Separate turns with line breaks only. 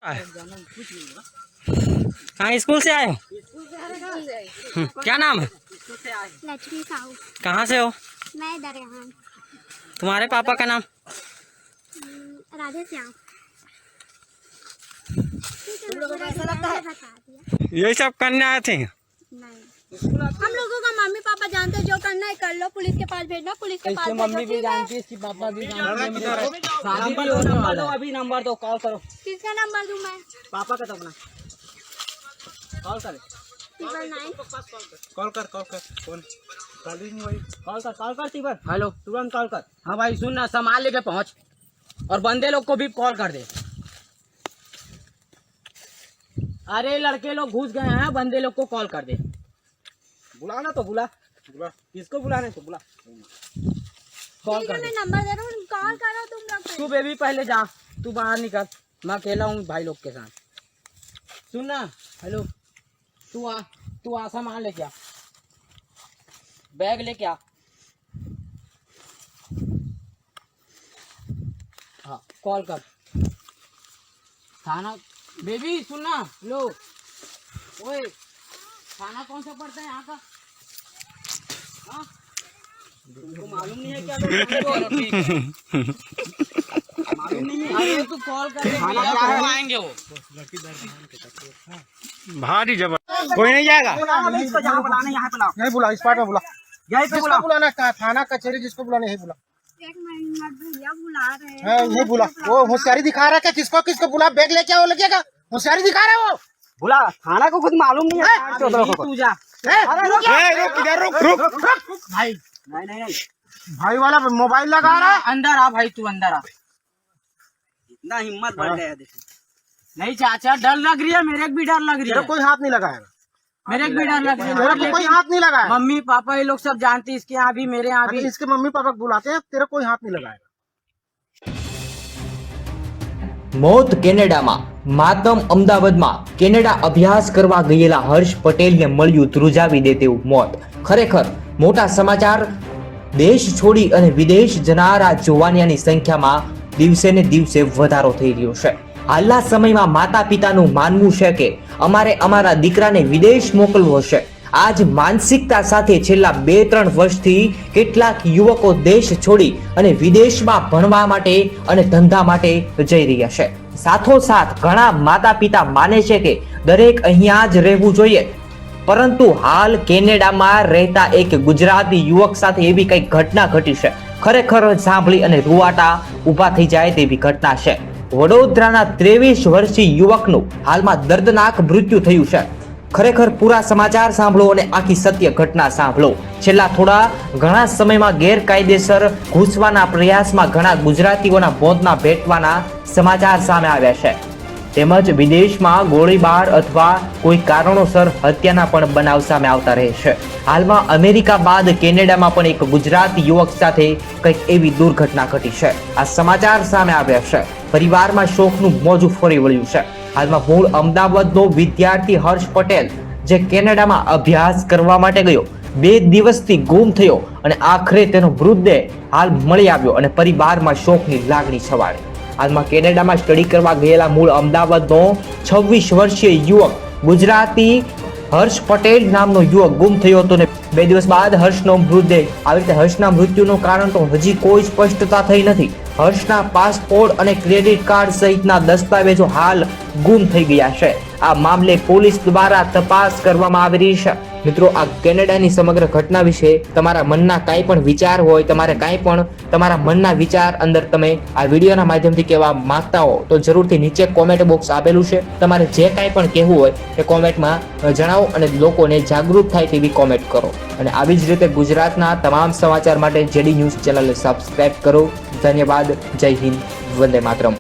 हाँ, स्कूल से आए हो? क्या नाम है?
लक्ष्मी साहू।
कहाँ से हो?
मैं दरगाह।
तुम्हारे पापा का नाम?
राधे श्याम।
यही सब करने आए थे?
नहीं, हम लोगों का मम्मी पापा जानते हैं, जो करना है कर लो। पुलिस के पास भेजना, पुलिस के पास भेजो।
मम्मी भी जानती है, इसकी पापा भी जानते हैं।
नंबर दो, अभी नंबर दो, कॉल करो।
किसका नंबर दूं मैं?
पापा का तो अपना कॉल कर।
999।
कॉल कर फोन चालू नहीं भाई।
कॉल कर तीबर। हेलो, तुरंत कॉल कर। हाँ भाई सुन ना, सामान लेके पहुँच और बंदे लोग को भी कॉल कर दे। अरे लड़के लोग घुस गए हैं, बंदे लोग को कॉल कर दे। बुलाना तो बुला किसको बुलाने तो बुला। कॉल कर दे।
मैं नंबर दे रहा हूँ, कॉल करो तुम लोग।
तू बेबी पहले जा, तू बाहर निकल, मैं अकेला हूँ भाई लोग के साथ। सुन ना, हेलो, तू आ सामान लेके आ, बैग लेके आ। हाँ कॉल कर थाना। बेबी सुन ना, लो ओए, थाना कौन सा पड़ता है यहाँ का? हाँ? तुमको मालूम नहीं है क्या? मालूम नहीं है? अरे तू कॉल कर, आएंगे वो
भारी जबर।
कोई नहीं जाएगा।
जहाँ बुलाना यहाँ बुला, नहीं बुला, स्पॉट में बुला, यही पे बुला। बुलाना थाना कचहरी जिसको बुलाना यही बुला।
एक मिनट भैया बुला रहे हैं।
हाँ यही बुला। वो होशियारी दिखा रहा है क्या? किसको बुला, बैग लेके आओ, लगेगा होशियारी दिखा रहा है वो।
बुला, थाना को खुद मालूम नहीं है। तू जा।
रुक
भाई नहीं
भाई वाला मोबाइल लगा रहा है।
अंदर आ भाई, तू अंदर आ। इतना हिम्मत बढ़ गया देखो। नहीं चाचा, डर लग रही है, मेरे को भी डर लग रही है।
कोई हाथ नहीं लगाएगा,
मेरे को भी डर लग रही है।
तेरे को कोई हाथ नहीं लगाएगा।
मम्मी पापा ये लोग सब जानते हैं, इसके यहाँ भी मेरे यहाँ भी।
इसके मम्मी पापा को बुलाते हैं, तेरे कोई हाथ नहीं लगाएगा।
મોત કેનેડામાં માતમ અમદાવાદમાં કેનેડા અભ્યાસ કરવા ગયેલા હર્ષ પટેલને મળ્યું ધ્રુજાવી દે તેવું મોત. ખરેખર મોટા સમાચાર. દેશ છોડી અને વિદેશ જનારા જોવાનિયાની સંખ્યામાં દિવસે ને દિવસે વધારો થઈ રહ્યો છે. હાલના સમયમાં માતા પિતાનું માનવું છે કે અમારે અમારા દીકરાને વિદેશ મોકલવો છે. આ જ માનસિકતા સાથે છેલ્લા 2-3 વર્ષથી કેટલાક યુવકો દેશ છોડી અને વિદેશમાં ભણવા માટે અને ધંધા માટે જઈ રહ્યા છે. સાથોસાથ ઘણા માતા પિતા માને છે કે દરેક અહીંયા જ રહેવું જોઈએ, પરંતુ હાલ કેનેડામાં રહેતા એક ગુજરાતી યુવક સાથે એવી કંઈક ઘટના ઘટી છે. ખરેખર સાંભળી અને રૂવાટા ઊભા થઈ જાય તેવી ઘટના છે. વડોદરાના 23 વર્ષીય યુવકનું હાલમાં દર્દનાક મૃત્યુ થયું છે. ખરેખર પૂરા સમાચાર સાંભળો અને આખી સત્ય ઘટના સાંભળો. છેલ્લા ઘણા સમયમાં ગેરકાયદેસર ઘૂસવાના પ્રયાસમાં ઘણા ગુજરાતીઓના મોતના ભેટવાના સમાચાર સામે આવ્યા છે. તેમજ વિદેશમાં ગોળીબાર અથવા કોઈ કારણોસર હત્યાના પણ બનાવ સામે આવતા રહે છે. હાલમાં અમેરિકા બાદ કેનેડામાં પણ એક ગુજરાતી યુવક સાથે કંઈક એવી દુર્ઘટના ઘટી છે. આ સમાચાર સામે આવ્યા છે. પરિવારમાં શોકનું મોજું ફરી વળ્યું છે. હાલમાં મૂળ અમદાવાદનો વિદ્યાર્થી હર્ષ પટેલ જે કેનેડામાં અભ્યાસ કરવા માટે ગયો, 2 દિવસથી ગુમ થયો અને આખરે તેનો મૃતદેહ હાલ મળી આવ્યો અને પરિવારમાં શોકની લાગણી છવાડી. હાલમાં કેનેડામાં સ્ટડી કરવા ગયેલા મૂળ અમદાવાદનો 26 વર્ષીય યુવક ગુજરાતી હર્ષ પટેલ નામનો યુવક ગુમ થયો હતો અને 2 દિવસ બાદ હર્ષનો મૃતદેહ. આવી રીતે હર્ષના મૃત્યુનું કારણ તો હજી કોઈ સ્પષ્ટતા થઈ નથી. હર્ષના પાસપોર્ટ અને ક્રેડિટ કાર્ડ સહિતના દસ્તાવેજો હાલ ગુમ થઈ ગયા છે. આ મામલે પોલીસ દ્વારા તપાસ કરવામાં આવી રહી છે. મિત્રો, આ કેનેડાની સમગ્ર ઘટના વિશે તમારા મનના કાંઈ પણ વિચાર હોય, તમારે કાંઈ પણ તમારા મનના વિચાર અંદર તમે આ વિડીયોના માધ્યમથી કહેવા માંગતા હો તો જરૂરથી નીચે કોમેન્ટ બોક્સ આપેલું છે. તમારે જે કાંઈ પણ કહેવું હોય તે કોમેન્ટમાં જણાવો અને લોકોને જાગૃત થાય તેવી કોમેન્ટ કરો. અને આવી જ રીતે ગુજરાતના તમામ સમાચાર માટે જેડી ન્યૂઝ ચેનલને સબસ્ક્રાઇબ કરો. ધન્યવાદ. જય હિન્દ. વંદે માતરમ.